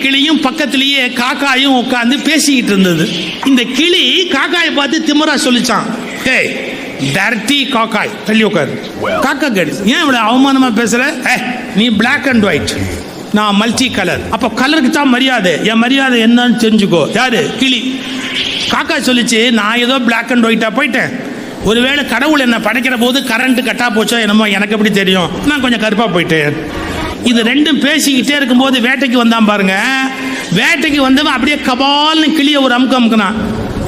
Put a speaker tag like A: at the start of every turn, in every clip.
A: கிளியும் பக்கத்திலேயே காக்காயும் உட்காந்து பேசிக்கிட்டு இருந்தது. இந்த கிளி காக்காயை பார்த்து திமிரா சொல்லிச்சான், ஏய் டர்ட்டி காக்காய், தள்ளி உட்காரு. காக்கா கேடு, ஏன் இவ்வளவு அவமானமா பேசுற? நீ பிளாக் அண்ட் ஒயிட், நான் மல்டி கலர். அப்ப கலருக்கு தான் மரியாதை. என் மரியாதை என்னன்னு தெரிஞ்சுக்கோ. யாரு? கிளி. காக்கா சொல்லிச்சு, நான் ஏதோ பிளாக் அண்ட் ஒயிட்டா போயிட்டேன், ஒருவேளை கடவுள் என்ன படைக்கிற போது கரண்ட் கட்டா போச்சோ என்னமோ, எனக்கு எப்படி தெரியும், நான் கொஞ்சம் கருப்பா போயிட்டேன். இது ரெண்டும் பேசிக்கிட்டே இருக்கும்போது வேட்டைக்கு வந்தான் பாருங்க. வேட்டைக்கு வந்தவன் அப்படியே கபால்னு கிளிய ஒரு அமுக்கு அமுக்குனான்.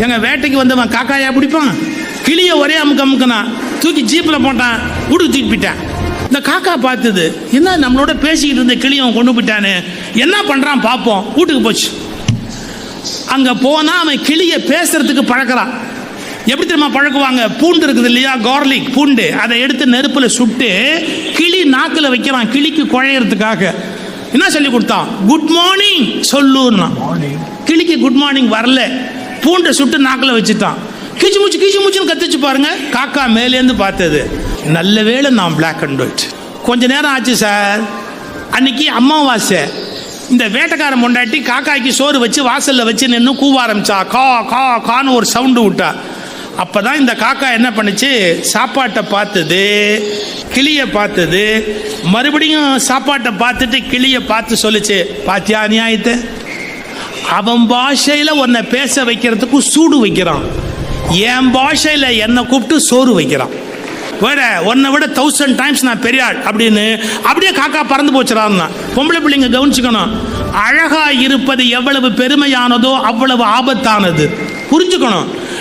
A: எங்க வேட்டைக்கு வந்தவன் காக்காயா பிடிப்பான், கிளிய ஒரே அமுக்கு அமுக்குனான், தூக்கி ஜீப்ல போட்டான், வீட்டுக்கு தூக்கி போயிட்டான். இந்த காக்கா பார்த்தது, என்ன நம்மளோட பேசிக்கிட்டு இருந்த கிளியும் கொண்டு போயிட்டானு, என்ன பண்றான் பார்ப்போம். வீட்டுக்கு போச்சு. அங்க போனா அவன் கிளிய பேசுறதுக்கு பழக்கிறான். எப்படி தெரியுமா பழக்குவாங்க? பூண்டு இருக்குது இல்லையா, கார்லிக் பூண்டு, அதை எடுத்து நெருப்புல சுட்டு கிளி நாக்குல வைக்கிறான், கிளிக்கு குழையறதுக்காக. என்ன சொல்லி கொடுத்தான்? குட் மார்னிங் சொல்லுன்னா. கிளிக்கு குட் மார்னிங் வரல, பூண்டை சுட்டு நாக்குல வச்சுட்டான். கீச்சு மூச்சுன்னு கத்துச்சு பாருங்க. காக்கா மேலேருந்து பார்த்தது, நல்ல வேளை நான் பிளாக் அண்ட் ஒயிட். கொஞ்ச நேரம் ஆச்சு சார், அன்னைக்கு அமாவாசை. இந்த வேட்டைக்கார பொண்டாட்டி காக்காய்க்கு சோறு வச்சு வாசல்ல வச்சு நின்று கூவ ஆரம்பிச்சா. கா கா கான்னு ஒரு சவுண்டு விட்டா. அப்பதான் இந்த காக்கா என்ன பண்ணுச்சு, சாப்பாட்டை பார்த்தது, கிளிய பார்த்தது, மறுபடியும் சாப்பாட்டை பார்த்துட்டு கிளிய பார்த்து சொல்லுச்சு, பாத்தியா நியாயத்தை, அவன் பாஷையில உன்னை பேச வைக்கிறதுக்கு சூடு வைக்கிறான், என் பாஷையில என்னை கூப்பிட்டு சோறு வைக்கிறான், வேற உன்னை விட 1000 times நான் பெரிய ஆள் அப்படின்னு அப்படியே காக்கா பறந்து போச்சுறான்னா. பொம்பளை பிள்ளைங்க கவனிச்சுக்கணும், அழகா இருப்பது எவ்வளவு பெருமையானதோ அவ்வளவு ஆபத்தானது. புரிஞ்சுக்கணும்.